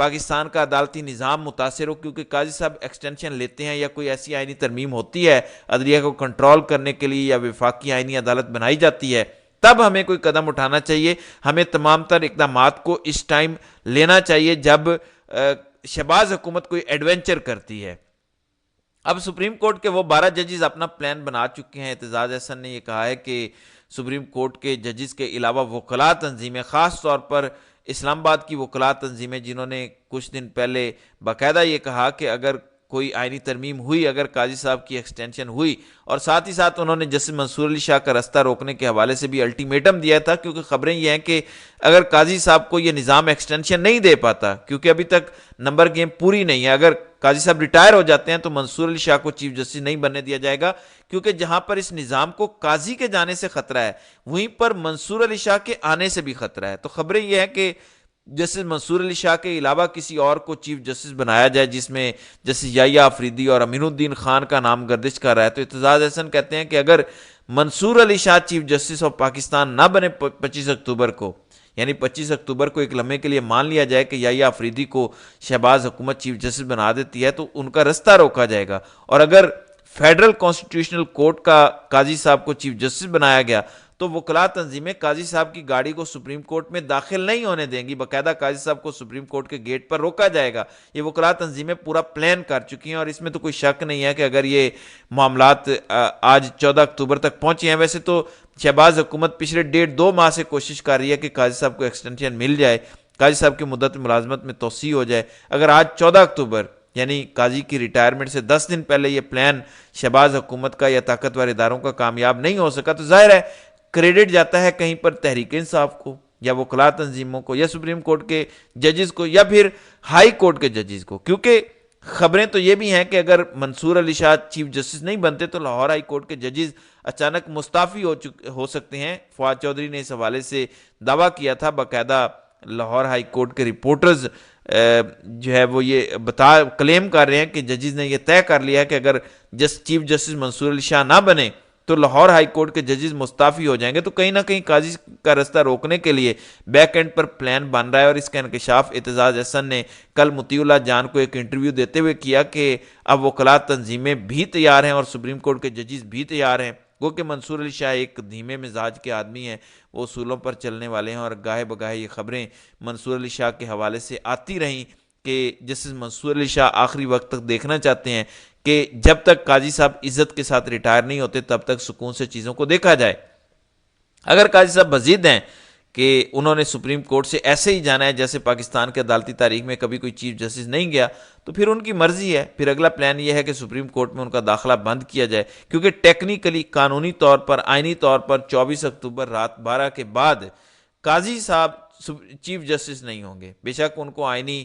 پاکستان کا عدالتی نظام متاثر ہو، کیونکہ قاضی صاحب ایکسٹینشن لیتے ہیں یا کوئی ایسی آئینی ترمیم ہوتی ہے عدلیہ کو کنٹرول کرنے کے لیے یا وفاقی آئینی عدالت بنائی جاتی ہے، تب ہمیں کوئی قدم اٹھانا چاہیے. ہمیں تمام تر اقدامات کو اس ٹائم لینا چاہیے جب شہباز حکومت کوئی ایڈونچر کرتی ہے. اب سپریم کورٹ کے وہ 12 ججز اپنا پلان بنا چکے ہیں. اعتزاز احسن نے یہ کہا ہے کہ سپریم کورٹ کے ججز کے علاوہ وکلاء تنظیمیں، خاص طور پر اسلام آباد کی وکلاء تنظیمیں، جنہوں نے کچھ دن پہلے باقاعدہ یہ کہا کہ اگر کوئی آئینی ترمیم ہوئی، اگر قاضی صاحب کی ایکسٹینشن ہوئی، اور ساتھ ہی ساتھ انہوں نے جسٹس منصور علی شاہ کا رستہ روکنے کے حوالے سے بھی الٹیمیٹم دیا تھا، کیونکہ خبریں یہ ہیں کہ اگر قاضی صاحب کو یہ نظام ایکسٹینشن نہیں دے پاتا، کیونکہ ابھی تک نمبر گیم پوری نہیں ہے، اگر قاضی صاحب ریٹائر ہو جاتے ہیں تو منصور علی شاہ کو چیف جسٹس نہیں بننے دیا جائے گا، کیونکہ جہاں پر اس نظام کو قاضی کے جانے سے خطرہ ہے وہیں پر منصور علی شاہ کے آنے سے بھی خطرہ ہے. تو خبریں یہ ہیں کہ جسٹس منصور علی شاہ کے علاوہ کسی اور کو چیف جسٹس بنایا جائے، جس میں جسٹس یحییٰ آفریدی اور امین الدین خان کا نام گردش کر رہا ہے. تو اعتزاز احسن کہتے ہیں کہ اگر منصور Ali Shah chief justice of Pakistan نہ بنے 25 اکتوبر کو، یعنی 25 اکتوبر کو ایک لمحے کے لیے مان لیا جائے کہ یحییٰ آفریدی کو شہباز حکومت چیف جسٹس بنا دیتی ہے، تو ان کا رستہ روکا جائے گا. اور اگر فیڈرل کانسٹیٹیوشنل کورٹ کا قاضی صاحب کو چیف جسٹس بنایا گیا تو وکلاء تنظیمیں قاضی صاحب کی گاڑی کو سپریم کورٹ میں داخل نہیں ہونے دیں گی، باقاعدہ قاضی صاحب کو سپریم کورٹ کے گیٹ پر روکا جائے گا. یہ وکلاء تنظیمیں پورا پلان کر چکی ہیں، اور اس میں تو کوئی شک نہیں ہے کہ اگر یہ معاملات آج 14 اکتوبر تک پہنچے ہیں، ویسے تو شہباز حکومت پچھلے 1.5-2 ماہ سے کوشش کر رہی ہے کہ قاضی صاحب کو ایکسٹینشن مل جائے، قاضی صاحب کی مدت ملازمت میں توسیع ہو جائے. اگر آج 14 اکتوبر یعنی قاضی کی ریٹائرمنٹ سے 10 دن پہلے یہ پلان شہباز حکومت کا یا طاقتور اداروں کا کامیاب نہیں ہو سکا، تو ظاہر ہے کریڈٹ جاتا ہے کہیں پر تحریک انصاف کو یا وکلاء تنظیموں کو یا سپریم کورٹ کے ججز کو یا پھر ہائی کورٹ کے ججز کو. کیونکہ خبریں تو یہ بھی ہیں کہ اگر منصور علی شاہ چیف جسٹس نہیں بنتے تو لاہور ہائی کورٹ کے ججز اچانک مستعفی ہو سکتے ہیں. فواد چودھری نے اس حوالے سے دعویٰ کیا تھا، باقاعدہ لاہور ہائی کورٹ کے رپورٹرز جو ہے وہ یہ کلیم کر رہے ہیں کہ ججز نے یہ طے کر لیا ہے کہ اگر چیف جسٹس منصور علی شاہ نہ بنے تو لاہور ہائی کورٹ کے ججز مستعفی ہو جائیں گے. تو کہیں نہ کہیں قاضی کا رستہ روکنے کے لیے بیک اینڈ پر پلان بن رہا ہے، اور اس کا انکشاف اعتزاز احسن نے کل مطیع اللہ جان کو ایک انٹرویو دیتے ہوئے کیا کہ اب وکلاء تنظیمیں بھی تیار ہیں اور سپریم کورٹ کے ججز بھی تیار ہیں. وہ کہ منصور علی شاہ ایک دھیمے مزاج کے آدمی ہیں، وہ اصولوں پر چلنے والے ہیں، اور گاہے بگاہے یہ خبریں منصور علی شاہ کے حوالے سے آتی رہیں کہ جسٹس منصور علی شاہ آخری وقت تک دیکھنا چاہتے ہیں کہ جب تک قاضی صاحب عزت کے ساتھ ریٹائر نہیں ہوتے تب تک سکون سے چیزوں کو دیکھا جائے. اگر قاضی صاحب مزید ہیں کہ انہوں نے سپریم کورٹ سے ایسے ہی جانا ہے جیسے پاکستان کے عدالتی تاریخ میں کبھی کوئی چیف جسٹس نہیں گیا، تو پھر ان کی مرضی ہے. پھر اگلا پلان یہ ہے کہ سپریم کورٹ میں ان کا داخلہ بند کیا جائے، کیونکہ ٹیکنیکلی قانونی طور پر آئینی طور پر 24 اکتوبر رات 12 کے بعد قاضی صاحب چیف جسٹس نہیں ہوں گے. بے شک ان کو آئینی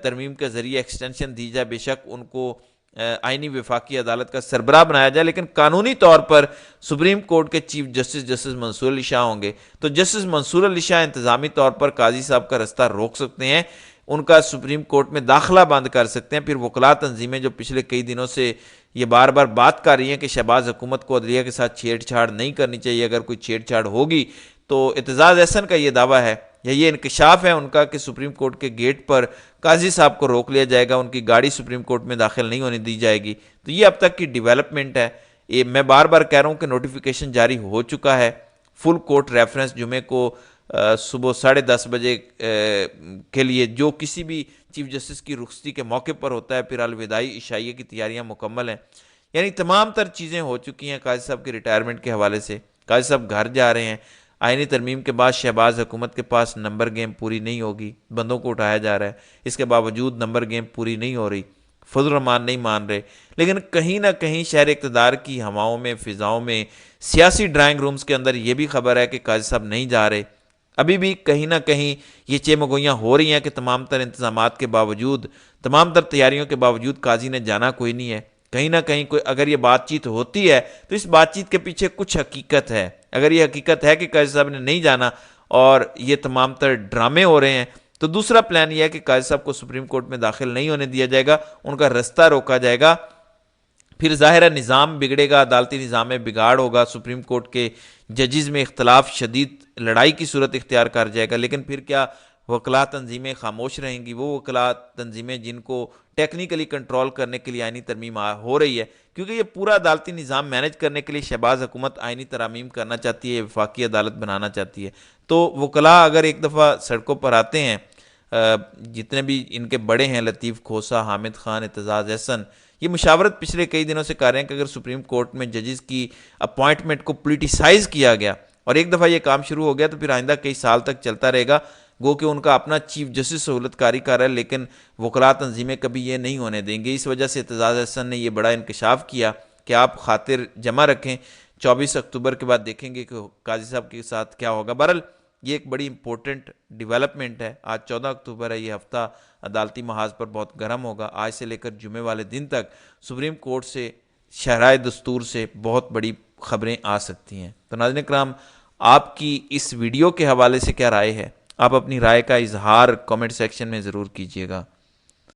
ترمیم کے ذریعے ایکسٹینشن دی جائے، بے شک ان کو آئینی وفاقی عدالت کا سربراہ بنایا جائے، لیکن قانونی طور پر سپریم کورٹ کے چیف جسٹس جسٹس منصور علی شاہ ہوں گے. تو جسٹس منصور علی شاہ انتظامی طور پر قاضی صاحب کا رستہ روک سکتے ہیں، ان کا سپریم کورٹ میں داخلہ بند کر سکتے ہیں. پھر وکلاء تنظیمیں جو پچھلے کئی دنوں سے یہ بار بار بات کر رہی ہیں کہ شہباز حکومت کو عدلیہ کے ساتھ چھیڑ چھاڑ نہیں کرنی چاہیے، اگر کوئی چھیڑ چھاڑ ہوگی تو اعتزاز احسن کا یہ دعویٰ ہے یا یہ انکشاف ہے ان کا کہ سپریم کورٹ کے گیٹ پر قاضی صاحب کو روک لیا جائے گا، ان کی گاڑی سپریم کورٹ میں داخل نہیں ہونے دی جائے گی. تو یہ اب تک کی ڈیولپمنٹ ہے. یہ میں بار بار کہہ رہا ہوں کہ نوٹیفیکیشن جاری ہو چکا ہے. فل کورٹ ریفرنس جمعے کو صبح 10:30 بجے کے لیے جو کسی بھی چیف جسٹس کی رخصتی کے موقع پر ہوتا ہے. پھر الوداعی عشائیے کی تیاریاں مکمل ہیں، یعنی تمام تر چیزیں ہو چکی ہیں. قاضی صاحب کے ریٹائرمنٹ کے حوالے سے قاضی صاحب گھر جا رہے ہیں. آئینی ترمیم کے بعد شہباز حکومت کے پاس نمبر گیم پوری نہیں ہوگی، بندوں کو اٹھایا جا رہا ہے، اس کے باوجود نمبر گیم پوری نہیں ہو رہی، فضل الرحمان نہیں مان رہے. لیکن کہیں نہ کہیں شہر اقتدار کی ہواؤں میں، فضاؤں میں، سیاسی ڈرائنگ رومز کے اندر یہ بھی خبر ہے کہ قاضی صاحب نہیں جا رہے. ابھی بھی کہیں نہ کہیں یہ چیمگوئیاں ہو رہی ہیں کہ تمام تر انتظامات کے باوجود، تمام تر تیاریوں کے باوجود قاضی نے جانا کوئی نہیں ہے. کہیں نہ کہیں کوئی اگر یہ بات چیت ہوتی ہے تو اس بات چیت کے پیچھے کچھ حقیقت ہے. اگر یہ حقیقت ہے کہ قاضی صاحب نے نہیں جانا اور یہ تمام تر ڈرامے ہو رہے ہیں، تو دوسرا پلان یہ ہے کہ قاضی صاحب کو سپریم کورٹ میں داخل نہیں ہونے دیا جائے گا، ان کا رستہ روکا جائے گا. پھر ظاہر ہے نظام بگڑے گا، عدالتی نظام میں بگاڑ ہوگا، سپریم کورٹ کے ججز میں اختلاف شدید لڑائی کی صورت اختیار کر جائے گا. لیکن پھر کیا وکلاء تنظیمیں خاموش رہیں گی، وہ وکلاء تنظیمیں جن کو ٹیکنیکلی کنٹرول کرنے کے لیے آئینی ترمیم ہو رہی ہے، کیونکہ یہ پورا عدالتی نظام مینج کرنے کے لیے شہباز حکومت آئینی ترامیم کرنا چاہتی ہے، وفاقی عدالت بنانا چاہتی ہے، تو وکلاء اگر ایک دفعہ سڑکوں پر آتے ہیں، جتنے بھی ان کے بڑے ہیں، لطیف کھوسا، حامد خان، اعتزاز احسن، یہ مشاورت پچھلے کئی دنوں سے کر رہے ہیں کہ اگر سپریم کورٹ میں ججز کی اپوائنٹمنٹ کو پولیٹیسائز کیا گیا اور ایک دفعہ یہ کام شروع ہو گیا تو پھر آئندہ کئی سال تک چلتا رہے گا، گو کہ ان کا اپنا چیف جسٹس سہولت کاری کر رہا ہے، لیکن وکلاء تنظیمیں کبھی یہ نہیں ہونے دیں گے۔ اس وجہ سے اعتزاز احسن نے یہ بڑا انکشاف کیا کہ آپ خاطر جمع رکھیں، 24 اکتوبر کے بعد دیکھیں گے کہ قاضی صاحب کے ساتھ کیا ہوگا۔ بہرحال یہ ایک بڑی امپورٹنٹ ڈیولپمنٹ ہے۔ آج 14 اکتوبر ہے، یہ ہفتہ عدالتی محاذ پر بہت گرم ہوگا۔ آج سے لے کر جمعے والے دن تک سپریم کورٹ سے، شاہراہ دستور سے بہت بڑی خبریں آ سکتی ہیں۔ تو ناظرین کرام، آپ کی اس ویڈیو کے حوالے سے کیا رائے ہے؟ آپ اپنی رائے کا اظہار کامنٹ سیکشن میں ضرور کیجیے گا۔